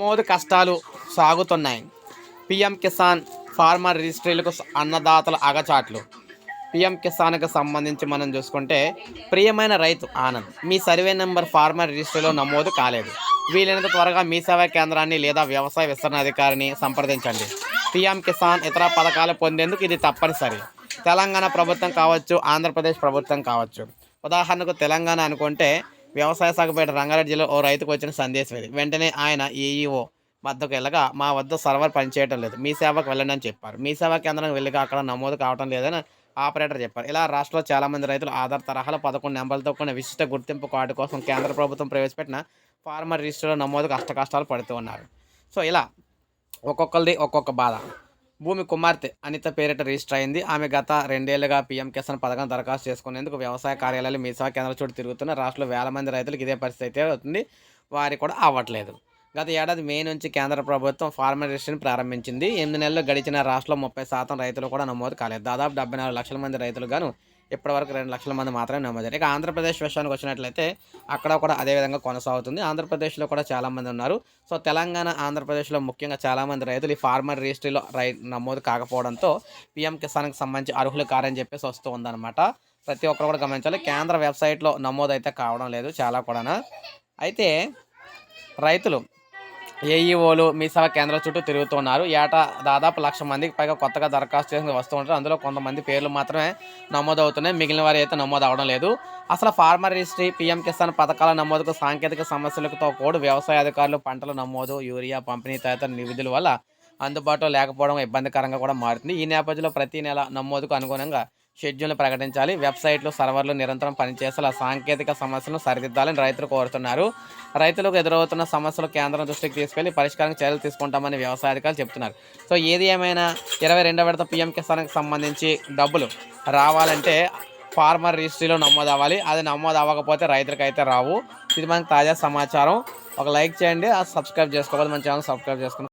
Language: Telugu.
నమోదు కష్టాలు సాగుతున్నాయి. పీఎం కిసాన్ ఫార్మర్ రిజిస్ట్రీలకు అన్నదాతల అగచాట్లు. పీఎం కిసాన్కి సంబంధించి మనం చూసుకుంటే, ప్రియమైన రైతు ఆనంద్, మీ సర్వే నెంబర్ ఫార్మర్ రిజిస్ట్రీలో నమోదు కాలేదు. వీలైనంత త్వరగా మీ సేవా కేంద్రాన్ని లేదా వ్యవసాయ విస్తరణ అధికారిని సంప్రదించండి. పీఎం కిసాన్ ఇతర పథకాలు పొందేందుకు ఇది తప్పనిసరి. తెలంగాణ ప్రభుత్వం కావచ్చు, ఆంధ్రప్రదేశ్ ప్రభుత్వం కావచ్చు. ఉదాహరణకు తెలంగాణ అనుకుంటే, వ్యవసాయ శాఖపేట రంగారెడ్డి జిల్లా ఓ రైతుకు వచ్చిన సందేశం ఇది. వెంటనే ఆయన ఏఈఓ వద్దకు వెళ్ళగా, మా వద్ద సర్వర్ పనిచేయటం లేదు, మీ సేవకు వెళ్ళండి అని చెప్పారు. మీ సేవా కేంద్రానికి వెళ్ళగా అక్కడ నమోదు కావటం లేదని ఆపరేటర్ చెప్పారు. ఇలా రాష్ట్రంలో చాలామంది రైతులు ఆధార్ తరహాలో 11 నెంబర్లతో కూడిన విశిష్ట గుర్తింపు కార్డు కోసం కేంద్ర ప్రభుత్వం ప్రవేశపెట్టిన ఫార్మర్ రిజిస్టర్లో నమోదుకు కష్టాలు పడుతూ ఉన్నారు. సో ఇలా ఒక్కొక్కరిది ఒక్కొక్క బాధ. భూమి కుమార్తె అనిత పేరిట రిజిస్టర్ అయింది. ఆమె గత 2 ఏళ్లుగా పీఎం కిసాన్ పథకం దరఖాస్తు చేసుకునేందుకు వ్యవసాయ కార్యాలయాలు, మీ సేవా కేంద్రాల చుట్టూ తిరుగుతున్న రాష్ట్రంలో వేల మంది రైతులకు ఇదే పరిస్థితి అవుతుంది. వారికి కూడా అవ్వట్లేదు. గత ఏడాది మే నుంచి కేంద్ర ప్రభుత్వం ఫార్మర్ రిజిస్ట్రీని ప్రారంభించింది. 8 నెలలు గడిచిన రాష్ట్రంలో 30% రైతులు కూడా నమోదు కాలేదు. దాదాపు 74 లక్షల మంది రైతులు గాను ఇప్పటివరకు 2 లక్షల మంది మాత్రమే నమోదారు. ఇక ఆంధ్రప్రదేశ్ విషయానికి వచ్చినట్లయితే అక్కడ కూడా అదేవిధంగా కొనసాగుతుంది. ఆంధ్రప్రదేశ్లో కూడా చాలామంది ఉన్నారు. సో తెలంగాణ, ఆంధ్రప్రదేశ్లో ముఖ్యంగా చాలామంది రైతులు ఈ ఫార్మర్ రిజిస్ట్రీలో నమోదు కాకపోవడంతో పీఎం కిసాన్కి సంబంధించి అర్హులు కారని చెప్పేసి వస్తూ ఉందన్నమాట. ప్రతి ఒక్కరు కూడా గమనించాలి. కేంద్ర వెబ్సైట్లో నమోదు అయితే కావడం లేదు చాలా కూడా. అయితే రైతులు ఏఈఓలు, మీ సేవా కేంద్రాల చుట్టూ తిరుగుతున్నారు. ఏటా దాదాపు 1,00,000 మందికి పైగా కొత్తగా దరఖాస్తు చేసుకుని వస్తూ ఉంటారు. అందులో కొంతమంది పేర్లు మాత్రమే నమోదు అవుతున్నాయి, మిగిలిన వారు అయితే నమోదు అవడం లేదు. అసలు ఫార్మర్ రిజిస్ట్రీ, పీఎం కిసాన్ పథకాల నమోదుకు సాంకేతిక సమస్యలతో కూడి వ్యవసాయ అధికారులు పంటల నమోదు, యూరియా పంపిణీ తదితర నిధుల వల్ల అందుబాటులో లేకపోవడం ఇబ్బందికరంగా కూడా మారుతుంది. ఈ నేపథ్యంలో ప్రతి నెల నమోదుకు అనుగుణంగా షెడ్యూల్ను ప్రకటించాలి. వెబ్సైట్లు, సర్వర్లు నిరంతరం పనిచేసేలా సాంకేతిక సమస్యలను సరిదిద్దాలని రైతులు కోరుతున్నారు. రైతులకు ఎదురవుతున్న సమస్యలు కేంద్రం దృష్టికి తీసుకెళ్లి పరిష్కారానికి చర్యలు తీసుకుంటామని వ్యవసాయ అధికారులు చెప్తున్నారు. సో ఏది ఏమైనా 22వ విడత పీఎం కిసాన్కి సంబంధించి డబ్బులు రావాలంటే ఫార్మర్ రిజిస్ట్రీలో నమోదు అవ్వాలి. అది నమోదు అవ్వకపోతే రైతులకు అయితే రావు. ఇది మనకు తాజా సమాచారం. ఒక లైక్ చేయండి, సబ్స్క్రైబ్ చేసుకోవాలి, మన ఛానల్ సబ్స్క్రైబ్ చేసుకుని